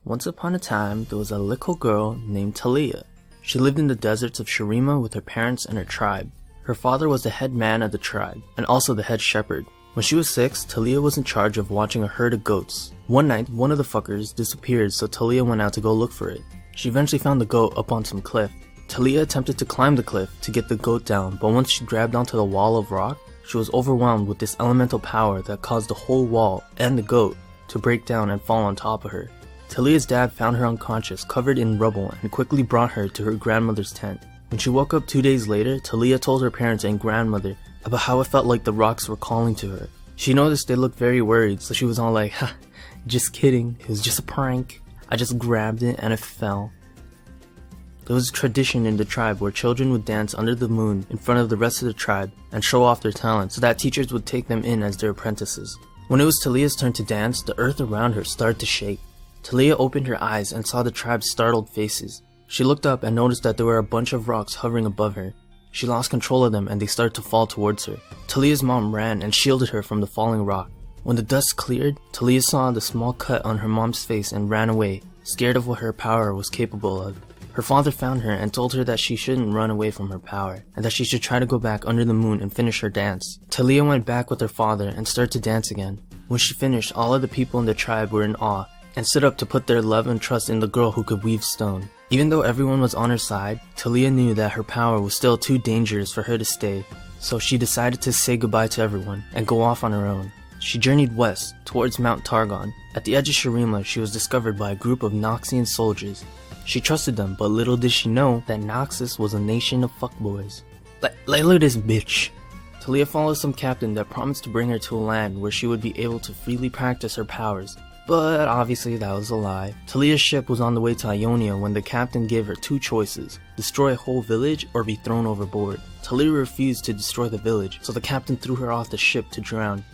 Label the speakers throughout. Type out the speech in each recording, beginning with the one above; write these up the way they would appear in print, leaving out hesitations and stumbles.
Speaker 1: Once upon a time, there was a little girl named Taliyah. She lived in the deserts of Shurima with her parents and her tribe. Her father was the head man of the tribe, and also the head shepherd. When she was 6, Taliyah was in charge of watching a herd of goats. One night, one of the fuckers disappeared, so Taliyah went out to go look for it. She eventually found the goat up on some cliff. Taliyah attempted to climb the cliff to get the goat down, but once she grabbed onto the wall of rock, she was overwhelmed with this elemental power that caused the whole wall and the goat to break down and fall on top of her. Taliyah's dad found her unconscious, covered in rubble, and quickly brought her to her grandmother's tent. When she woke up 2 days later, Taliyah told her parents and grandmother about how it felt like the rocks were calling to her. She noticed they looked very worried, so she was all like, "Ha, just kidding, it was just a prank. I just grabbed it and it fell." There was a tradition in the tribe where children would dance under the moon in front of the rest of the tribe and show off their talent so that teachers would take them in as their apprentices. When it was Taliyah's turn to dance, the earth around her started to shake. Taliyah opened her eyes and saw the tribe's startled faces. She looked up and noticed that there were a bunch of rocks hovering above her. She lost control of them and they started to fall towards her. Taliyah's mom ran and shielded her from the falling rock. When the dust cleared, Taliyah saw the small cut on her mom's face and ran away, scared of what her power was capable of. Her father found her and told her that she shouldn't run away from her power, and that she should try to go back under the moon and finish her dance. Taliyah went back with her father and started to dance again. When she finished, all of the people in the tribe were in awe, and stood up to put their love and trust in the girl who could weave stone. Even though everyone was on her side, Taliyah knew that her power was still too dangerous for her to stay, so she decided to say goodbye to everyone and go off on her own. She journeyed west, towards Mount Targon. At the edge of Shurima, she was discovered by a group of Noxian soldiers. She trusted them, but little did she know that Noxus was a nation of fuckboys. Look at this bitch. Taliyah followed some captain that promised to bring her to a land where she would be able to freely practice her powers. But obviously that was a lie. Taliyah's ship was on the way to Ionia when the captain gave her 2 choices: destroy a whole village or be thrown overboard. Taliyah refused to destroy the village, so the captain threw her off the ship to drown.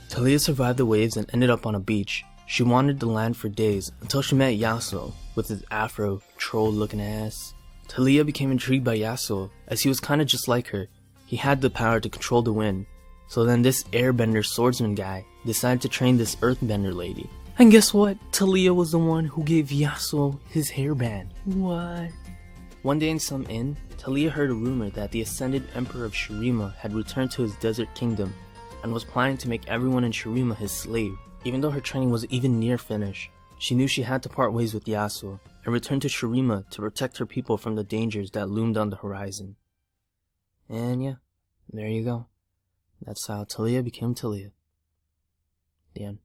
Speaker 1: Taliyah survived the waves and ended up on a beach. She wandered the land for days until she met Yasuo with his afro, troll looking ass. Taliyah became intrigued by Yasuo as he was kinda just like her. He had the power to control the wind. So then this airbender swordsman guy decided to train this earthbender lady. And guess what? Taliyah was the one who gave Yasuo his hairband. What? One day in some inn, Taliyah heard a rumor that the ascended emperor of Shurima had returned to his desert kingdom and was planning to make everyone in Shurima his slave. Even though her training was even near finished, she knew she had to part ways with Yasuo and return to Shurima to protect her people from the dangers that loomed on the horizon. And yeah, there you go. That's how Taliyah became Taliyah. The end.